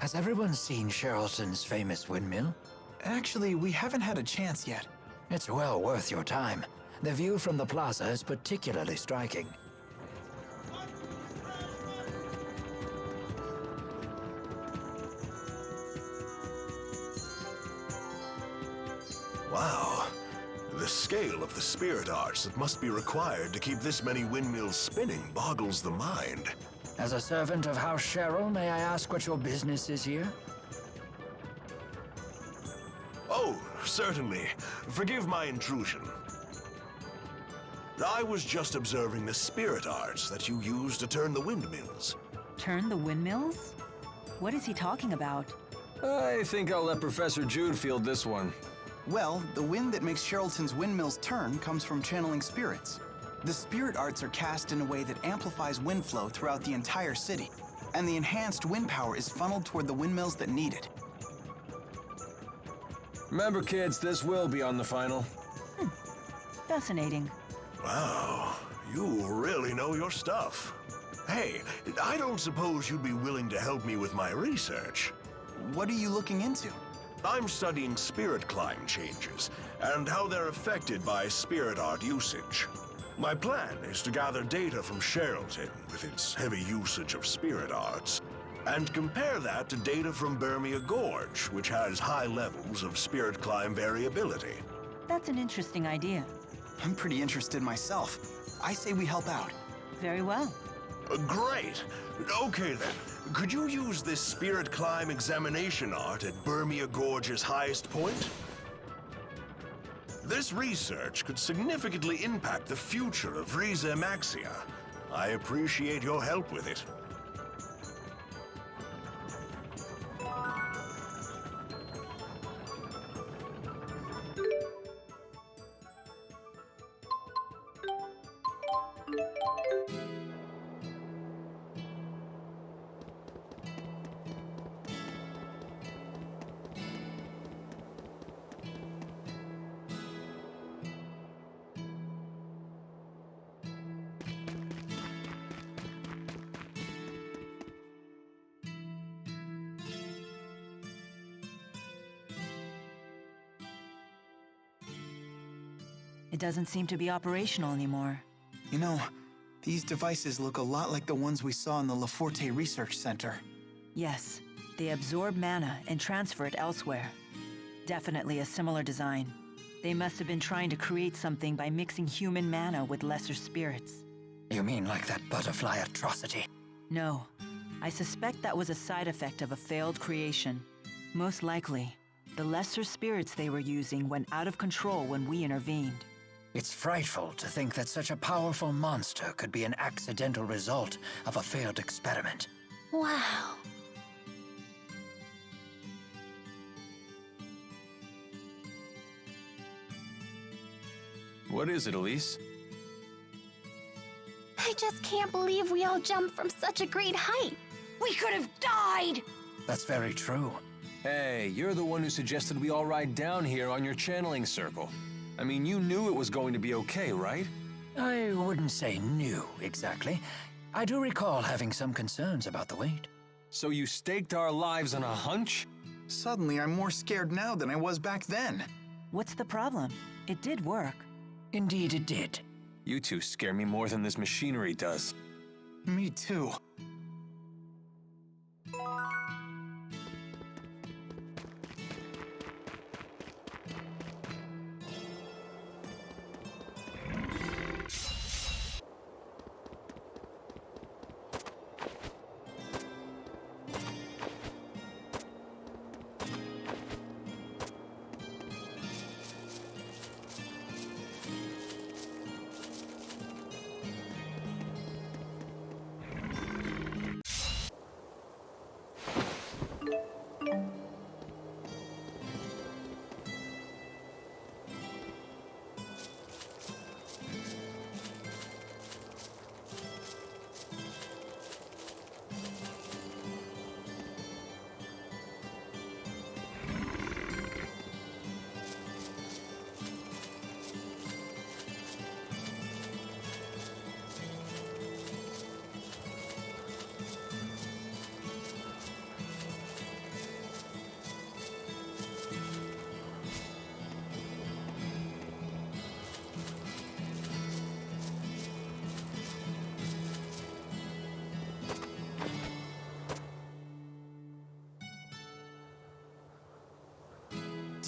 Has everyone seen Sherrilton's famous windmill? Actually, we haven't had a chance yet. It's well worth your time. The view from the plaza is particularly striking. Wow. The scale of the spirit arts that must be required to keep this many windmills spinning boggles the mind. As a servant of House Sherrill, may I ask what your business is here? Oh, certainly. Forgive my intrusion. I was just observing the spirit arts that you use to turn the windmills. Turn the windmills? What is he talking about? I think I'll let Professor Jude field this one. Well, the wind that makes Sherrilton's windmills turn comes from channeling spirits. The spirit arts are cast in a way that amplifies wind flow throughout the entire city, and the enhanced wind power is funneled toward the windmills that need it. Remember, kids, this will be on the final. Fascinating. Wow, you really know your stuff. Hey, I don't suppose you'd be willing to help me with my research. What are you looking into? I'm studying spirit climb changes and how they're affected by spirit art usage. My plan is to gather data from Sherrilton with its heavy usage of spirit arts and compare that to data from Burmia Gorge, which has high levels of spirit climb variability. That's an interesting idea. I'm pretty interested myself. I say we help out. Very well. Great! Okay then, could you use this spirit climb examination art at Burmia Gorge's highest point? This research could significantly impact the future of Riza Maxia. I appreciate your help with it. It doesn't seem to be operational anymore. You know, these devices look a lot like the ones we saw in the Laforte Research Center. Yes, they absorb mana and transfer it elsewhere. Definitely a similar design. They must have been trying to create something by mixing human mana with lesser spirits. You mean like that butterfly atrocity? No, I suspect that was a side effect of a failed creation. Most likely, the lesser spirits they were using went out of control when we intervened. It's frightful to think that such a powerful monster could be an accidental result of a failed experiment. Wow. What is it, Elise? I just can't believe we all jumped from such a great height. We could have died! That's very true. Hey, you're the one who suggested we all ride down here on your channeling circle. I mean, you knew it was going to be okay, right? I wouldn't say new, exactly. I do recall having some concerns about the weight. So you staked our lives on a hunch? Suddenly, I'm more scared now than I was back then. What's the problem? It did work. Indeed it did. You two scare me more than this machinery does. Me too.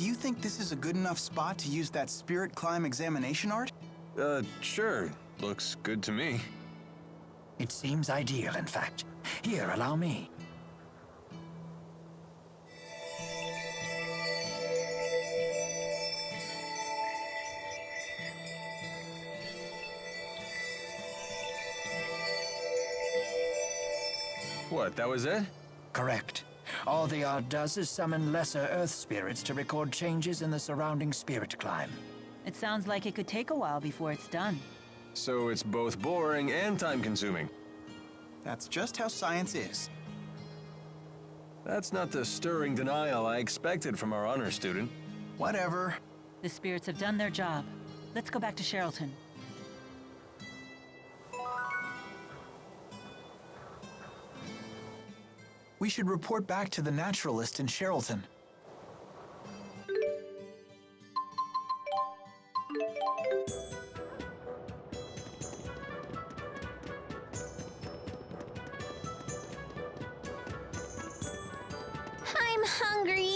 Do you think this is a good enough spot to use that spirit climb examination art? Sure. Looks good to me. It seems ideal, in fact. Here, allow me. What, that was it? Correct. All the art does is summon lesser Earth spirits to record changes in the surrounding spirit climb. It sounds like it could take a while before it's done. So it's both boring and time-consuming. That's just how science is. That's not the stirring denial I expected from our honor student. Whatever. The spirits have done their job. Let's go back to Sherrilton. We should report back to the naturalist in Sherrilton. I'm hungry.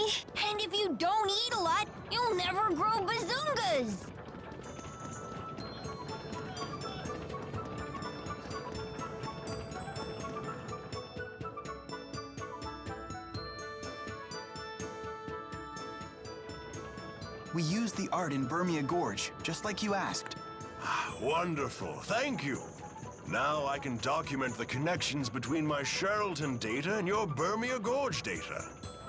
And if you don't eat a lot, you'll never grow bazungas. We used the art in Burmia Gorge, just like you asked. Wonderful, thank you. Now I can document the connections between my Sherrilton data and your Burmia Gorge data.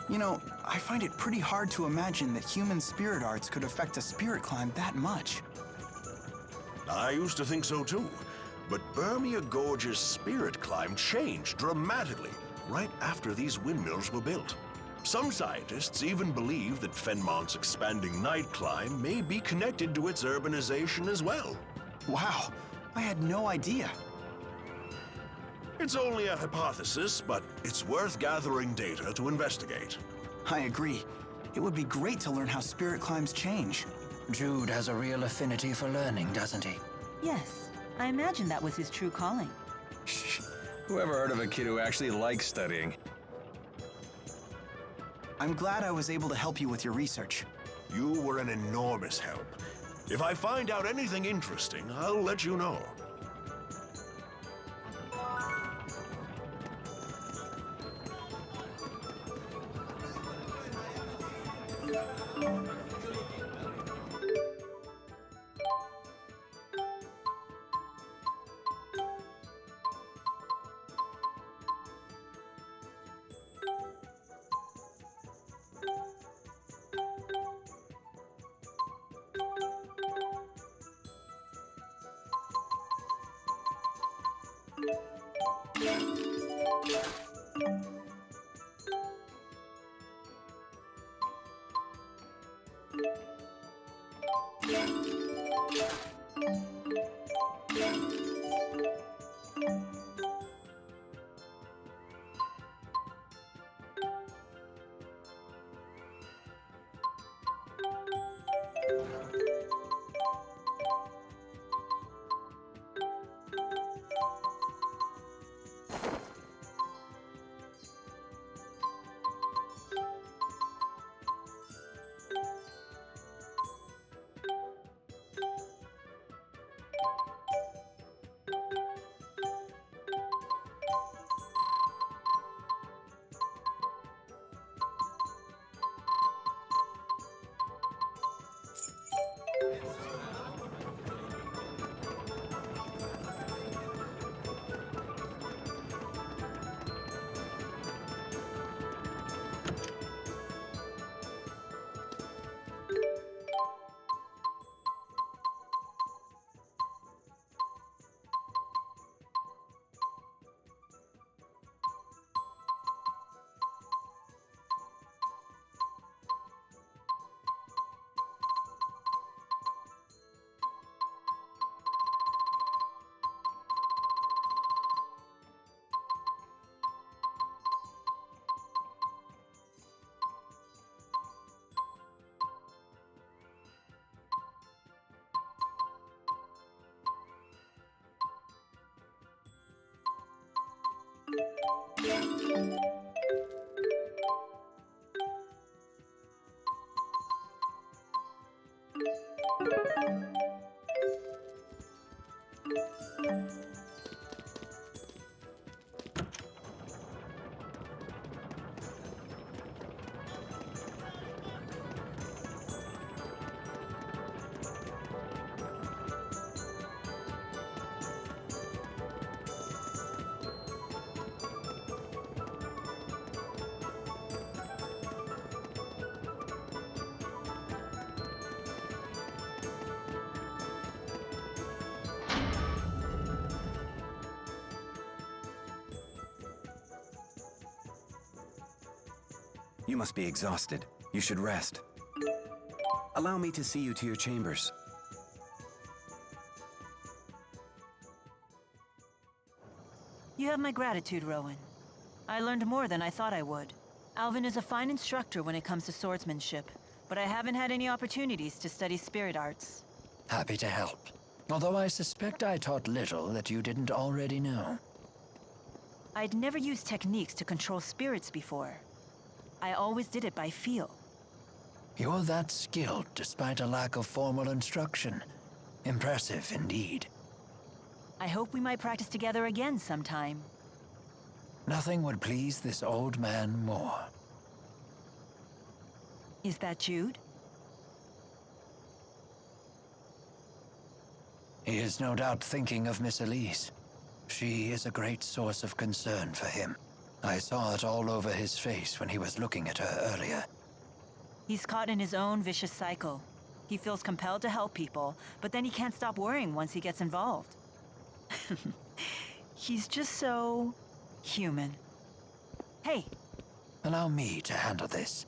You know, I find it pretty hard to imagine that human spirit arts could affect a spirit climb that much. I used to think so too, but Burmia Gorge's spirit climb changed dramatically right after these windmills were built. Some scientists even believe that Fenmont's expanding night climb may be connected to its urbanization as well. Wow, I had no idea. It's only a hypothesis, but it's worth gathering data to investigate. I agree. It would be great to learn how spirit climbs change. Jude has a real affinity for learning, doesn't he? Yes, I imagine that was his true calling. Shh. Whoever heard of a kid who actually likes studying? I'm glad I was able to help you with your research. You were an enormous help. If I find out anything interesting, I'll let you know. You must be exhausted. You should rest. Allow me to see you to your chambers. You have my gratitude, Rowan. I learned more than I thought I would. Alvin is a fine instructor when it comes to swordsmanship, but I haven't had any opportunities to study spirit arts. Happy to help. Although I suspect I taught little that you didn't already know. I'd never used techniques to control spirits before. I always did it by feel. You're that skilled despite a lack of formal instruction. Impressive indeed. I hope we might practice together again sometime. Nothing would please this old man more. Is that Jude? He is no doubt thinking of Miss Elise. She is a great source of concern for him. I saw it all over his face when he was looking at her earlier. He's caught in his own vicious cycle. He feels compelled to help people, but then he can't stop worrying once he gets involved. He's just so... human. Hey! Allow me to handle this.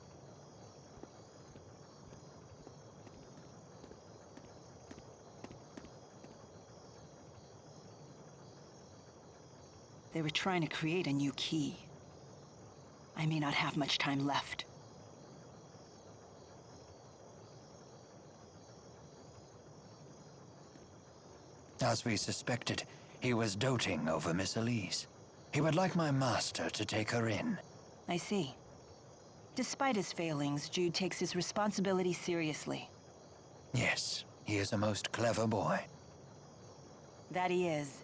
They were trying to create a new key. I may not have much time left. As we suspected, he was doting over Miss Elise. He would like my master to take her in. I see. Despite his failings, Jude takes his responsibility seriously. Yes, he is a most clever boy. That he is.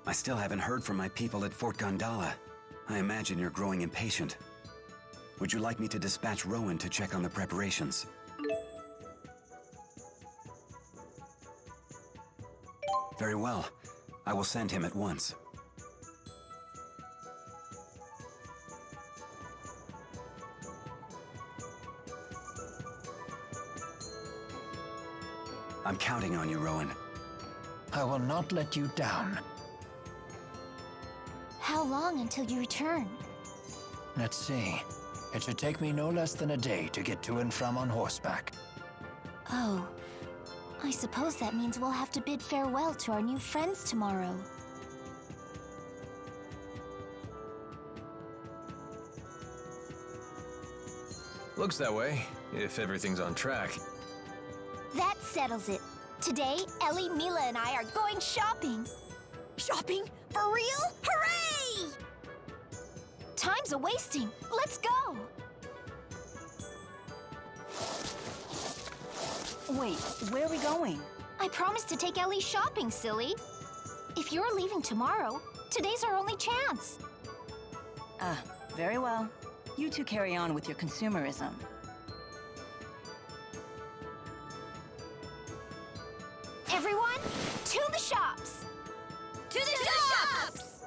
I still haven't heard from my people at Fort Gondala. I imagine you're growing impatient. Would you like me to dispatch Rowan to check on the preparations? Very well. I will send him at once. I'm counting on you, Rowan. I will not let you down. How long until you return? Let's see. It should take me no less than a day to get to and from on horseback. Oh, I suppose that means we'll have to bid farewell to our new friends tomorrow. Looks that way, if everything's on track. That settles it. Today, Ellie, Milla, and I are going shopping. Shopping? For real? Hooray! Time's a-wasting. Let's go! Wait, where are we going? I promised to take Ellie shopping, silly. If you're leaving tomorrow, today's our only chance. Ah, very well. You two carry on with your consumerism. Everyone, to the shops! To the shops!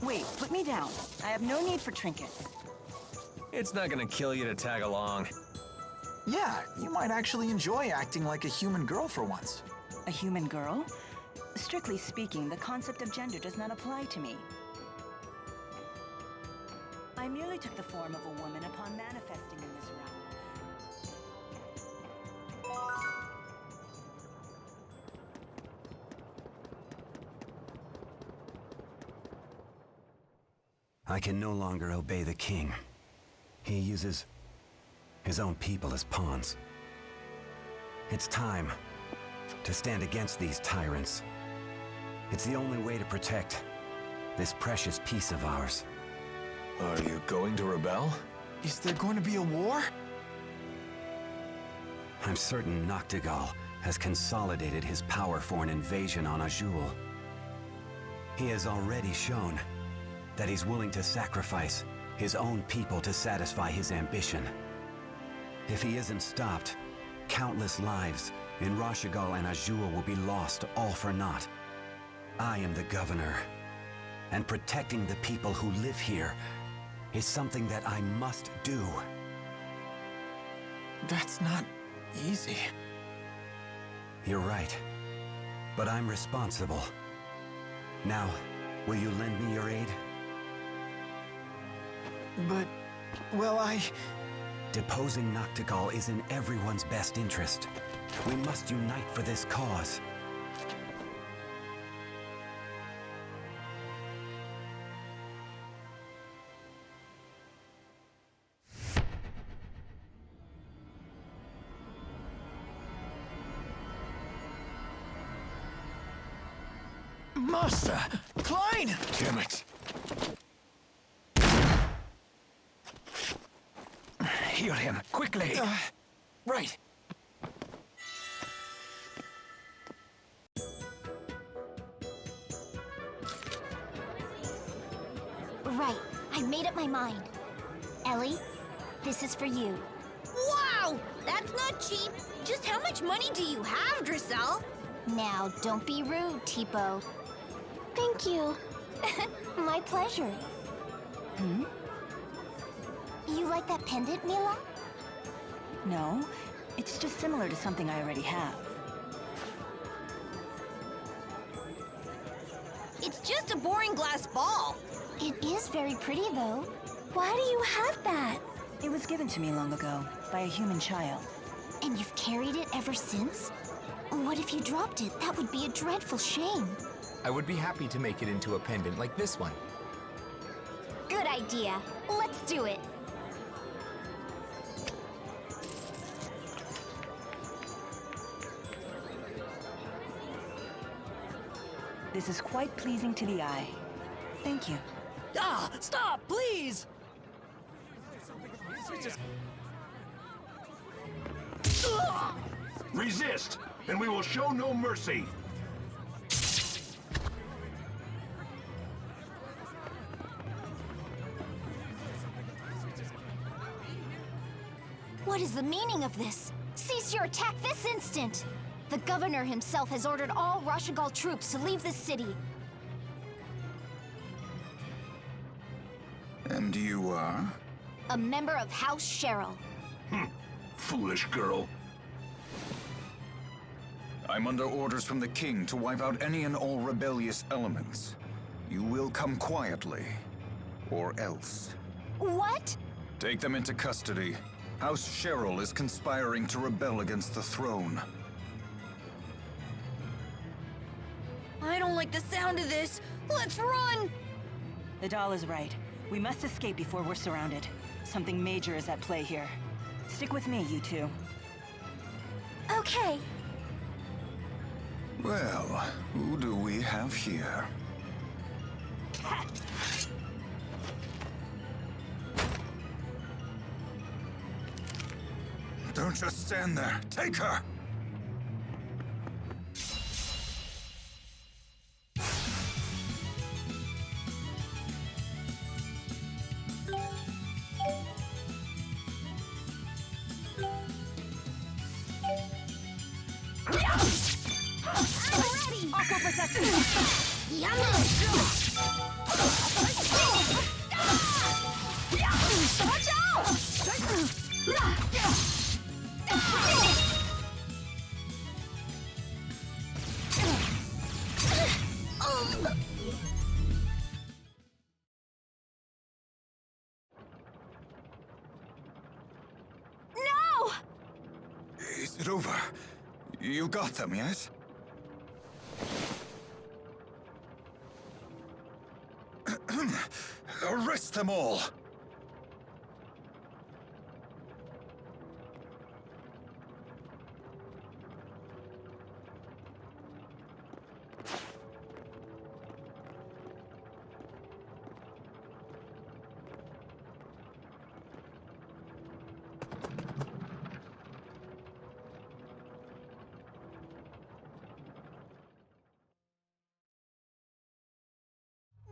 Wait, put me down. I have no need for trinkets. It's not gonna kill you to tag along. Yeah, you might actually enjoy acting like a human girl for once. A human girl? Strictly speaking, the concept of gender does not apply to me. I merely took the form of a woman upon manifesting in this realm. I can no longer obey the king. He uses his own people as pawns. It's time to stand against these tyrants. It's the only way to protect this precious piece of ours. Are you going to rebel? Is there going to be a war? I'm certain Noctigal has consolidated his power for an invasion on Azul. He has already shown that he's willing to sacrifice his own people to satisfy his ambition. If he isn't stopped, countless lives in Rashigal and Azure will be lost all for naught. I am the governor, and protecting the people who live here is something that I must do. That's not easy. You're right, but I'm responsible. Now, will you lend me your aid? But, well, Deposing Noctigal is in everyone's best interest. We must unite for this cause. Master! Klein! Damn it. Heal him, quickly! Right. Right, I made up my mind. Ellie, this is for you. Wow! That's not cheap. Just how much money do you have, Drissel? Now, don't be rude, Tipo. Thank you. My pleasure. You like that pendant, Milla? No, it's just similar to something I already have. It's just a boring glass ball. It is very pretty, though. Why do you have that? It was given to me long ago, by a human child. And you've carried it ever since? What if you dropped it? That would be a dreadful shame. I would be happy to make it into a pendant like this one. Good idea. Let's do it. This is quite pleasing to the eye. Thank you. Ah! Stop, please! Resist, and we will show no mercy. What is the meaning of this? Cease your attack this instant! The governor himself has ordered all Rashigal troops to leave this city. And you are? A member of House Cheryl. Foolish girl. I'm under orders from the king to wipe out any and all rebellious elements. You will come quietly, or else. What? Take them into custody. House Cheryl is conspiring to rebel against the throne. I don't like the sound of this. Let's run! The doll is right. We must escape before we're surrounded. Something major is at play here. Stick with me, you two. Okay. Well, who do we have here? Don't just stand there. Take her! Aqua protection! Watch out! No! Is it over? You got them, yes? Arrest them all!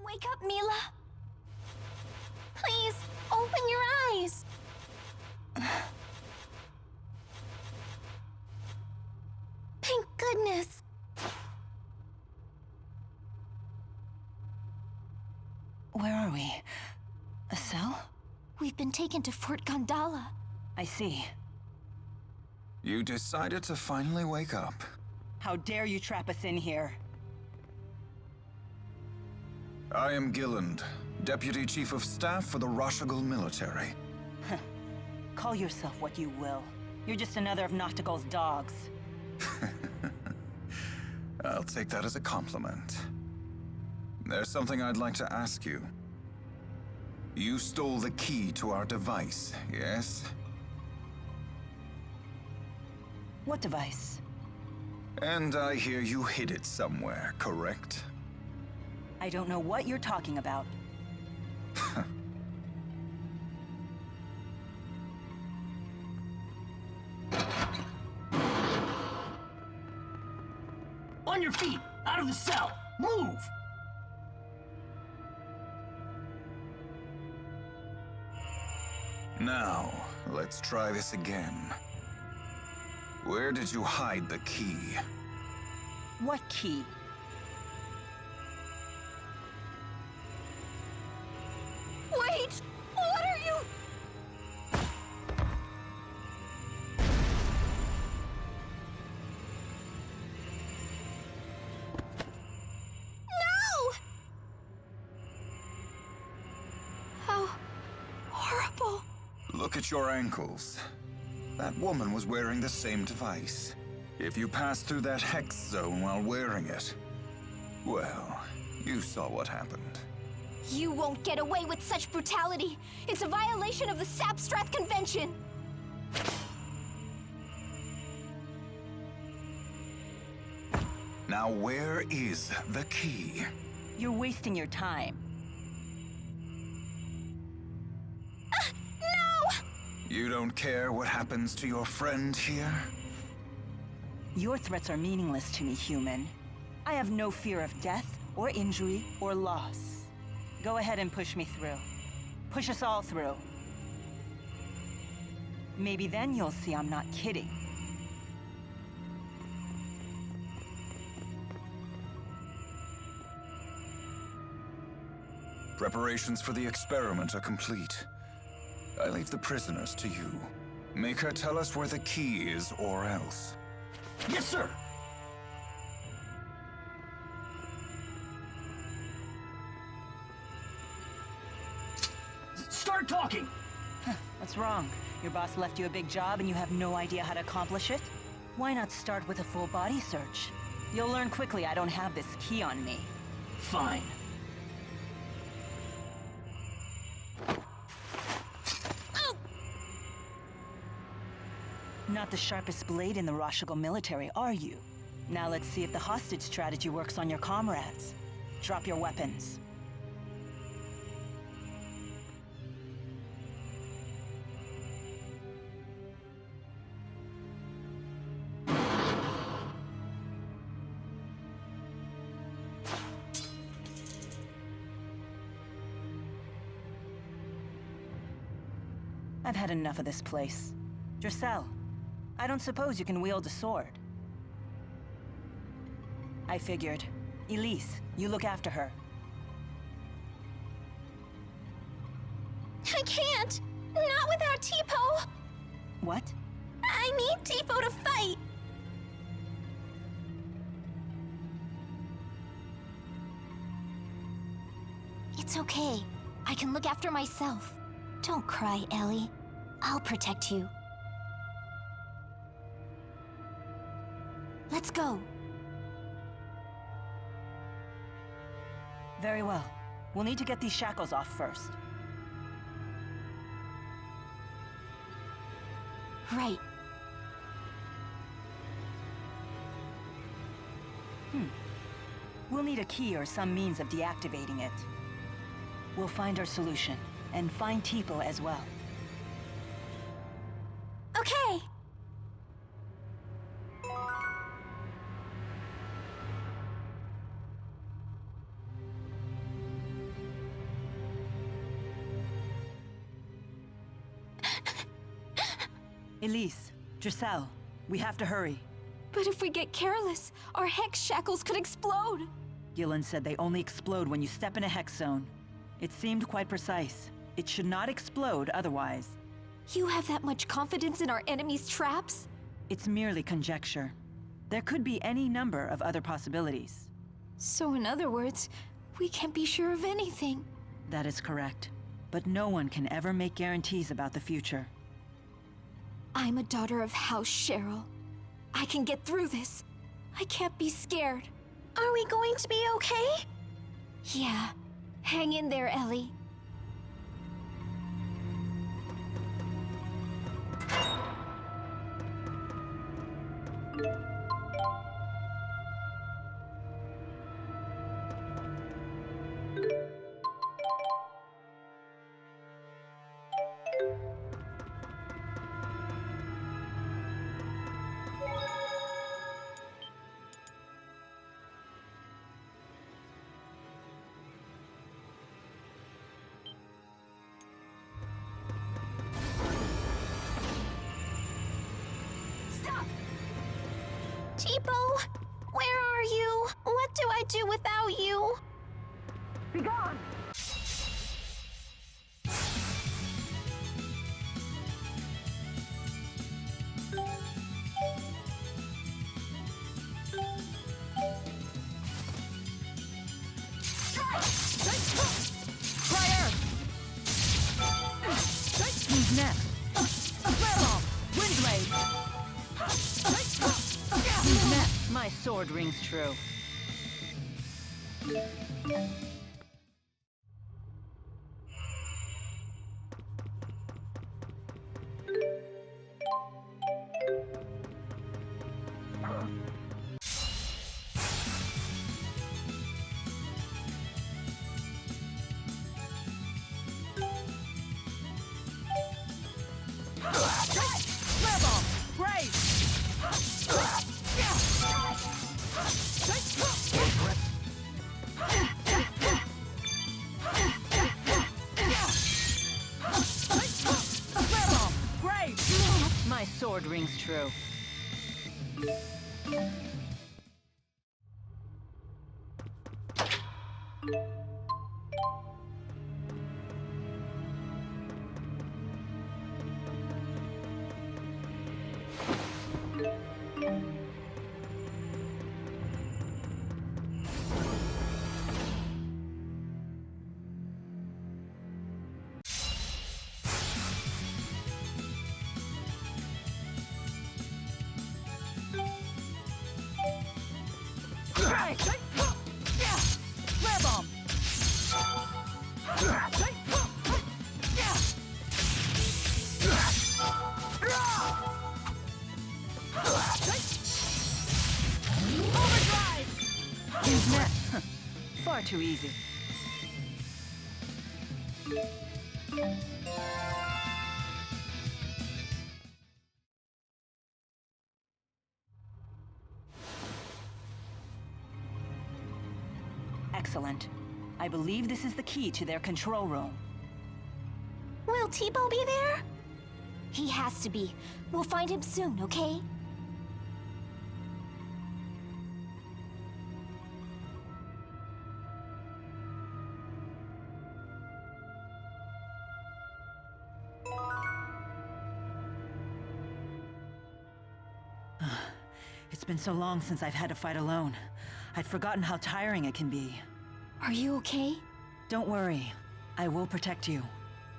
Wake up, Milla. Please, Open your eyes! Thank goodness! Where are we? A cell? We've been taken to Fort Gondala. I see. You decided to finally wake up. How dare you trap us in here? I am Gilland, Deputy Chief of Staff for the Roshagal military. Call yourself what you will. You're just another of Noctigal's dogs. I'll take that as a compliment. There's something I'd like to ask you. You stole the key to our device, yes? What device? And I hear you hid it somewhere, correct? I don't know what you're talking about. On your feet! Out of the cell! Move! Now, let's try this again. Where did you hide the key? What key? Wait! What are you? No! How horrible. Look at your ankles. That woman was wearing the same device. If you passed through that hex zone while wearing it, well, you saw what happened. You won't get away with such brutality. It's a violation of the Sapstrath Convention. Now where is the key? You're wasting your time. No! You don't care what happens to your friend here? Your threats are meaningless to me, human. I have no fear of death, or injury, or loss. Go ahead and push me through. Push us all through. Maybe then you'll see I'm not kidding. Preparations for the experiment are complete. I leave the prisoners to you. Make her tell us where the key is, or else. Yes, sir! Start talking! What's wrong? Your boss left you a big job and you have no idea how to accomplish it? Why not start with a full body search? You'll learn quickly I don't have this key on me. Fine. Not the sharpest blade in the Roshagal military, are you? Now let's see if the hostage strategy works on your comrades. Drop your weapons. I've had enough of this place. Dressel, I don't suppose you can wield a sword. I figured. Elise, you look after her. I can't! Not without Tipo! What? I need Tipo to fight! It's okay. I can look after myself. Don't cry, Ellie. I'll protect you. Let's go. Very well. We'll need to get these shackles off first. Right. We'll need a key or some means of deactivating it. We'll find our solution, and find Tipo as well. Okay. Elise, Giselle, we have to hurry. But if we get careless, our hex shackles could explode. Gillen said they only explode when you step in a hex zone. It seemed quite precise. It should not explode otherwise. You have that much confidence in our enemy's traps? It's merely conjecture. There could be any number of other possibilities. So in other words, we can't be sure of anything. That is correct. But no one can ever make guarantees about the future. I'm a daughter of House Cheryl. I can get through this. I can't be scared. Are we going to be okay? Yeah. Hang in there, Ellie. Tipo, where are you? What do I do without you? Be gone! Fire! Who's next? Flare bomb! Wind blade! Who's next? My sword rings true. Flare bomb! Brave! Flare bomb! Brave! My sword rings true. Flare bomb! Overdrive! Who's next? Far too easy. Excellent. I believe this is the key to their control room. Will Tipo be there? He has to be. We'll find him soon, okay? It's been so long since I've had to fight alone. I'd forgotten how tiring it can be. Are you okay? Don't worry. I will protect you.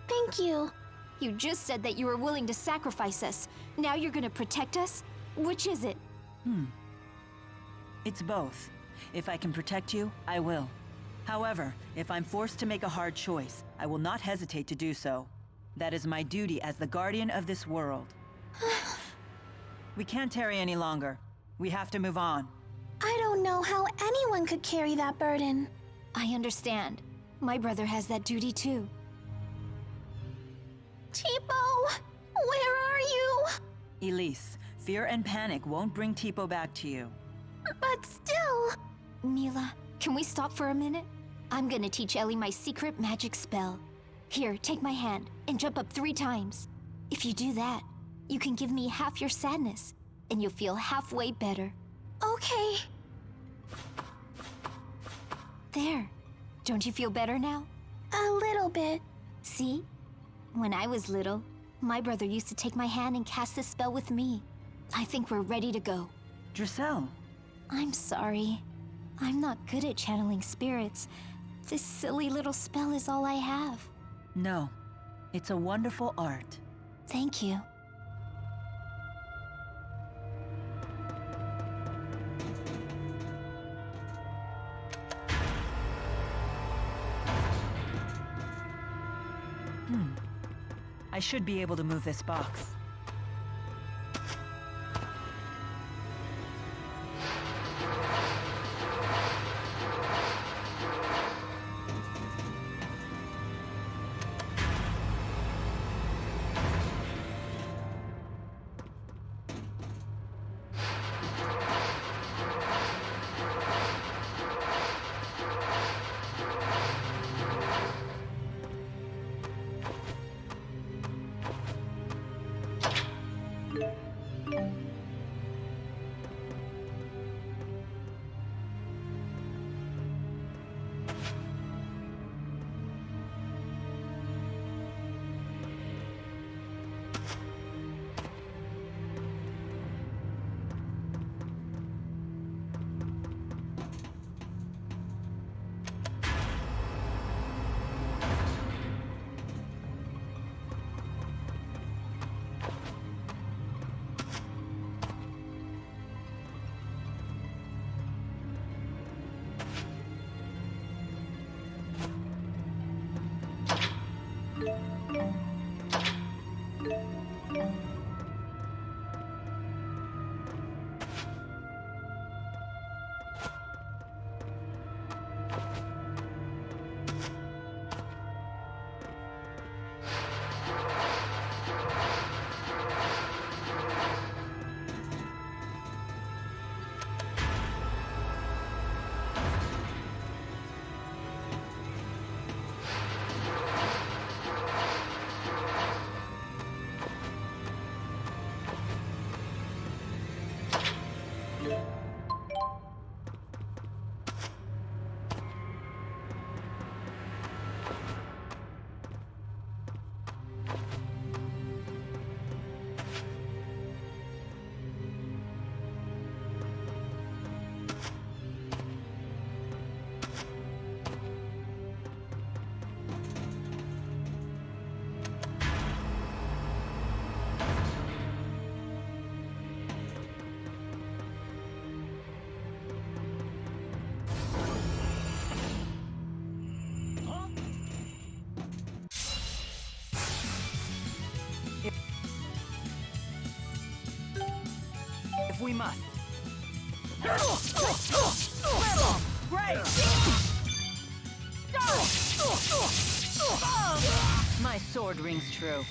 Thank you. You just said that you were willing to sacrifice us. Now you're gonna protect us? Which is it? It's both. If I can protect you, I will. However, if I'm forced to make a hard choice, I will not hesitate to do so. That is my duty as the guardian of this world. We can't tarry any longer. We have to move on. I don't know how anyone could carry that burden. I understand. My brother has that duty too. Tipo, where are you? Elise, fear and panic won't bring Tipo back to you. But still... Milla, can we stop for a minute? I'm gonna teach Ellie my secret magic spell. Here, take my hand and jump up 3 times. If you do that, You can give me half your sadness, and you'll feel halfway better. Okay. There. Don't you feel better now? A little bit. See? When I was little, my brother used to take my hand and cast this spell with me. I think we're ready to go. Giselle. I'm sorry. I'm not good at channeling spirits. This silly little spell is all I have. No. It's a wonderful art. Thank you. I should be able to move this box. If we must. Great! My sword rings true.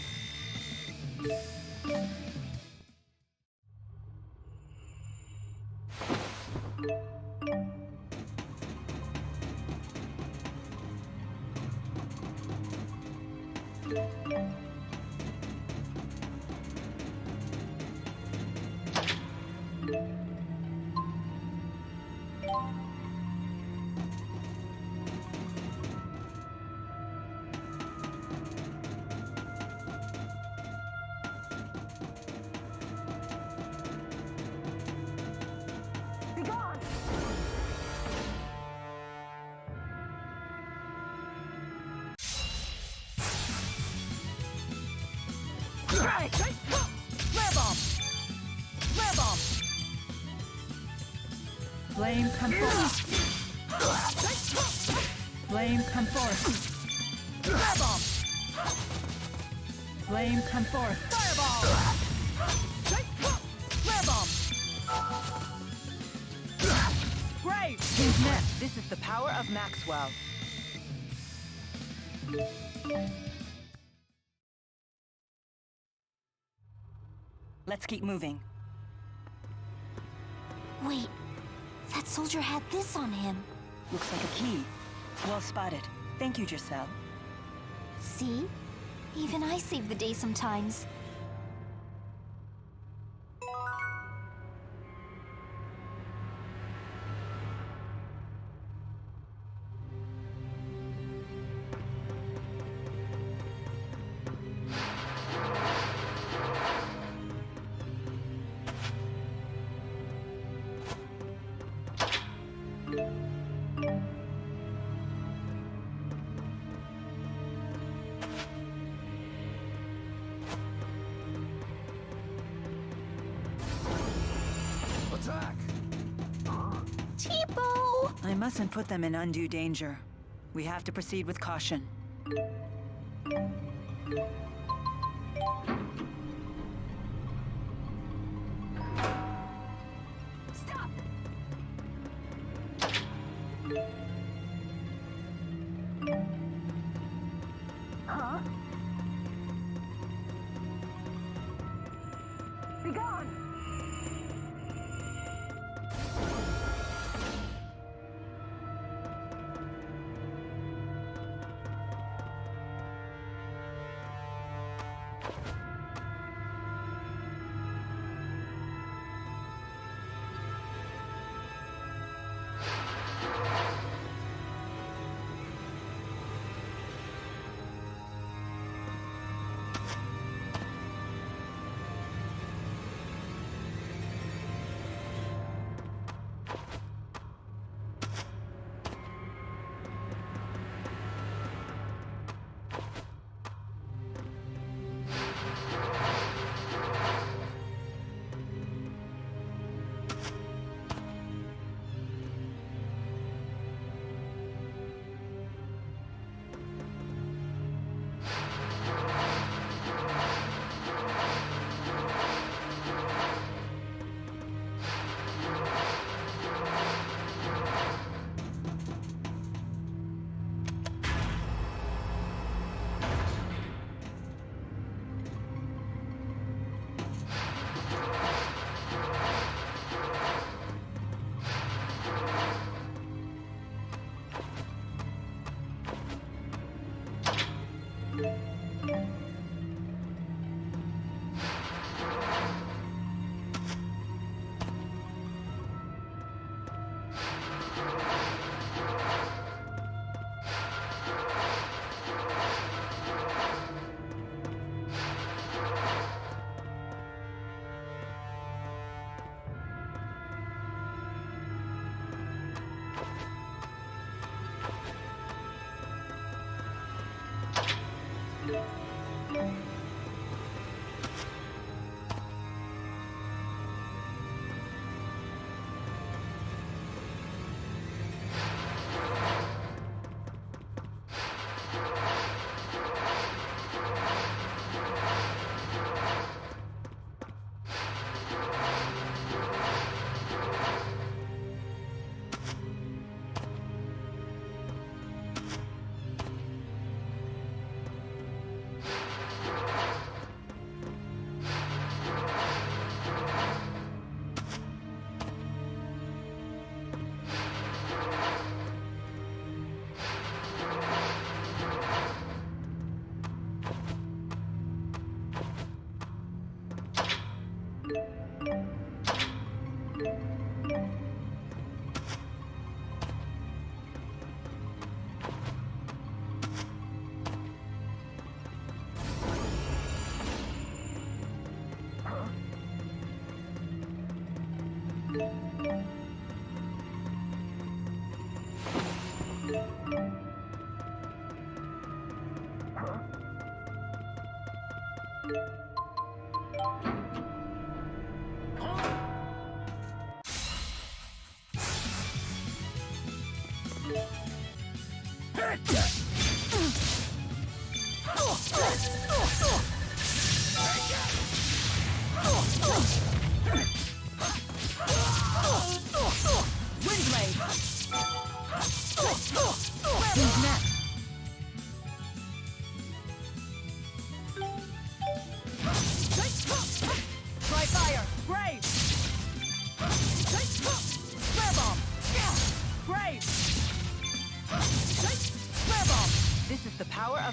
Flame, come forth. Flame, come forth. Fireball! Flame, come forth. Fireball! Fireball! Great! Who's next? This is the power of Maxwell. Let's keep moving. Wait, that soldier had this on him. Looks like a key. Well spotted. Thank you, Giselle. See? Even I save the day sometimes. mustn't put them in undue danger. We have to proceed with caution. Stop! Huh? Be gone!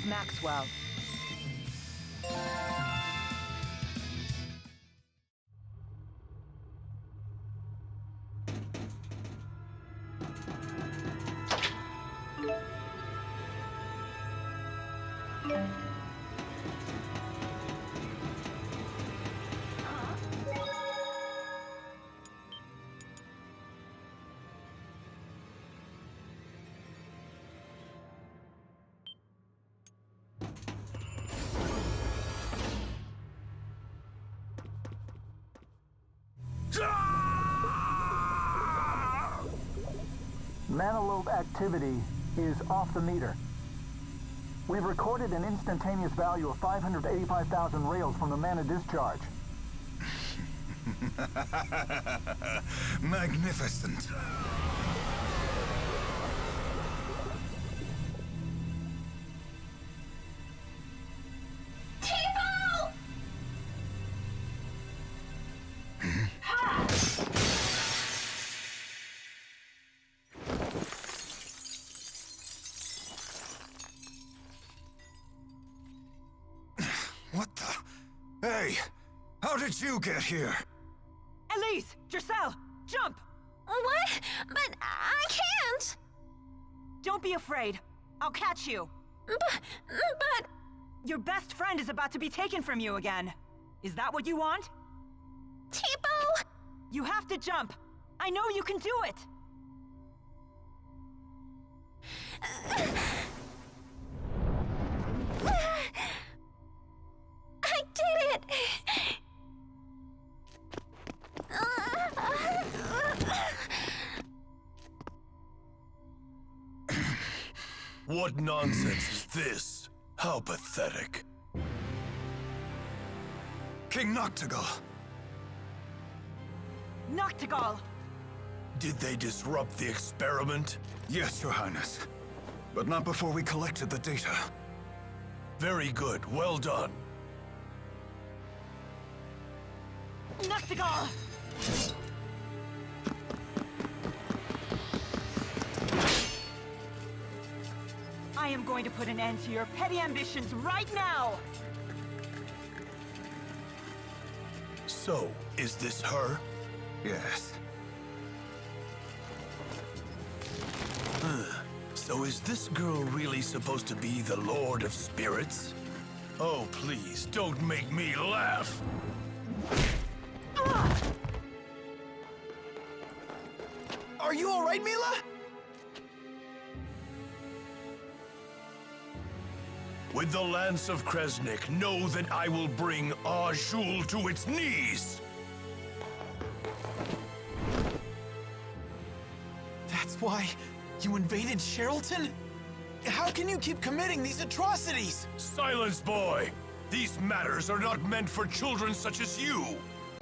Maxwell. Mana-lobe activity is off the meter. We've recorded an instantaneous value of 585,000 rails from the mana discharge. Magnificent. What the? Hey! How did you get here? Elise! Giselle! Jump! What? But I can't! Don't be afraid. I'll catch you. But... Your best friend is about to be taken from you again. Is that what you want? Tipo! You have to jump. I know you can do it. I did it! What nonsense is this? How pathetic. King Noctigal! Noctigal! Did they disrupt the experiment? Yes, Your Highness. But not before we collected the data. Very good. Well done. Noctigal! I am going to put an end to your petty ambitions right now! So, is this her? Yes. So is this girl really supposed to be the Lord of Spirits? Oh, please, don't make me laugh! Are you all right, Milla? With the Lance of Kresnik, know that I will bring Azul to its knees! That's why you invaded Sherrilton? How can you keep committing these atrocities? Silence, boy! These matters are not meant for children such as you!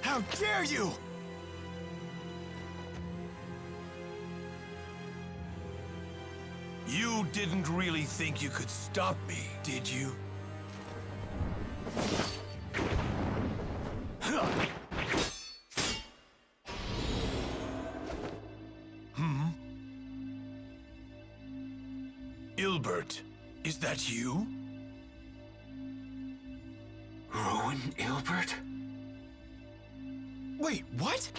How dare you! You didn't really think you could stop me, did you? Ilbert, is that you? Rowan Ilbert? Wait, what?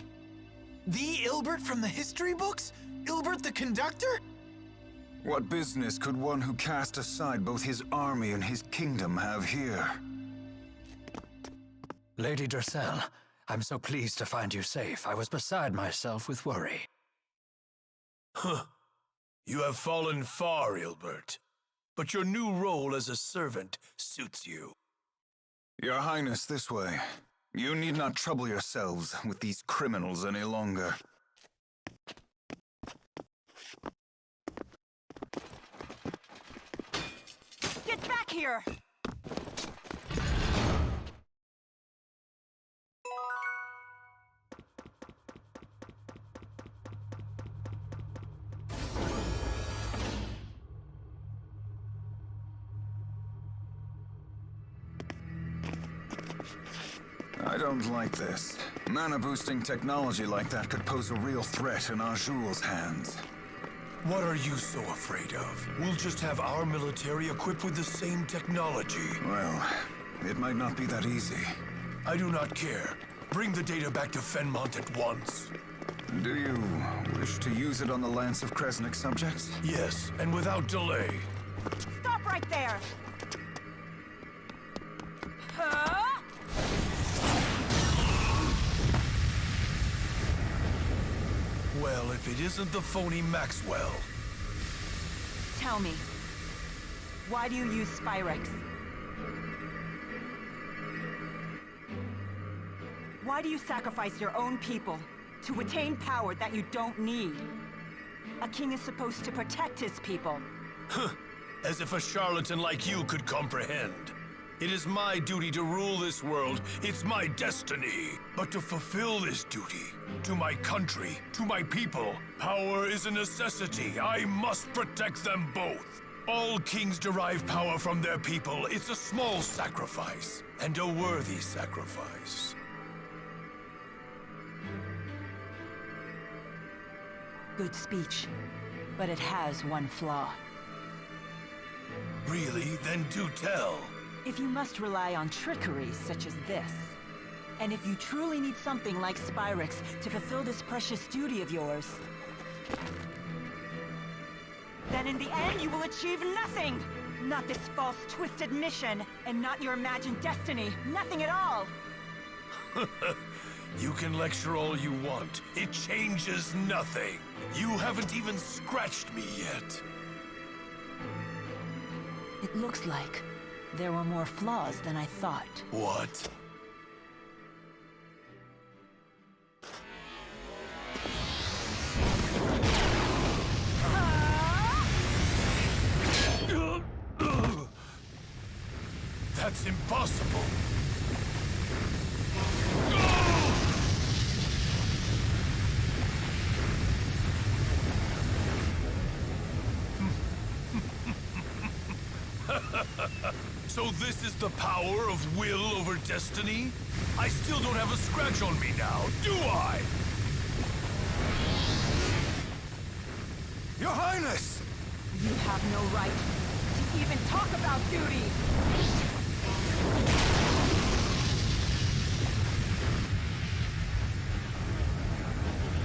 The Ilbert from the history books? Ilbert the conductor? What business could one who cast aside both his army and his kingdom have here? Lady Dressel, I'm so pleased to find you safe. I was beside myself with worry. Huh. You have fallen far, Ilbert. But your new role as a servant suits you. Your Highness, this way. You need not trouble yourselves with these criminals any longer. Get back here! I don't like this. Mana-boosting technology like that could pose a real threat in Azul's hands. What are you so afraid of? We'll just have our military equipped with the same technology. Well, it might not be that easy. I do not care. Bring the data back to Fenmont at once. Do you wish to use it on the Lance of Kresnik subjects? Yes, and without delay. Stop right there! Huh? Well, if it isn't the phony Maxwell. Tell me, why do you use Spyrex? Why do you sacrifice your own people to attain power that you don't need? A king is supposed to protect his people. As if a charlatan like you could comprehend. It is my duty to rule this world. It's my destiny. But to fulfill this duty, to my country, to my people, power is a necessity. I must protect them both. All kings derive power from their people. It's a small sacrifice, and a worthy sacrifice. Good speech, but it has one flaw. Really? Then do tell. If you must rely on trickery such as this, and if you truly need something like Spyrix to fulfill this precious duty of yours, then in the end you will achieve nothing! Not this false, twisted mission, and not your imagined destiny. Nothing at all! You can lecture all you want. It changes nothing. You haven't even scratched me yet. It looks like there were more flaws than I thought. What? That's impossible. So this is the power of will over destiny? I still don't have a scratch on me now, do I? Your Highness! You have no right to even talk about duty!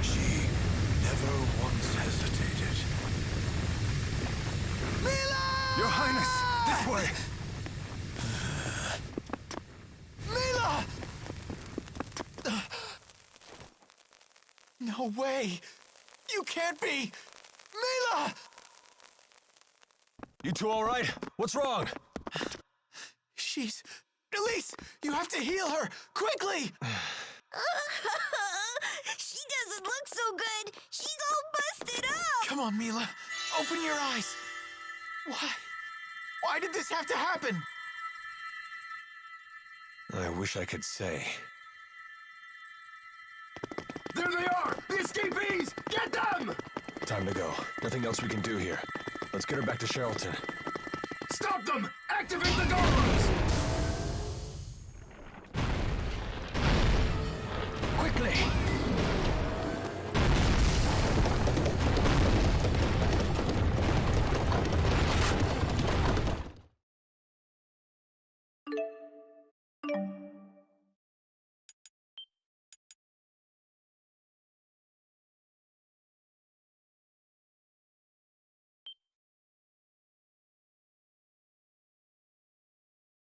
She never once hesitated. Milla! Your Highness! This way! Milla! No way! You can't be! Milla! You two all right? What's wrong? She's... Elise, you have to heal her! Quickly! She doesn't look so good. She's all busted up. Come on, Milla. Open your eyes. Why? Why did this have to happen? I wish I could say. There they are! The escapees! Get them! Time to go. Nothing else we can do here. Let's get her back to Sherrilton. Stop them! Activate the guards!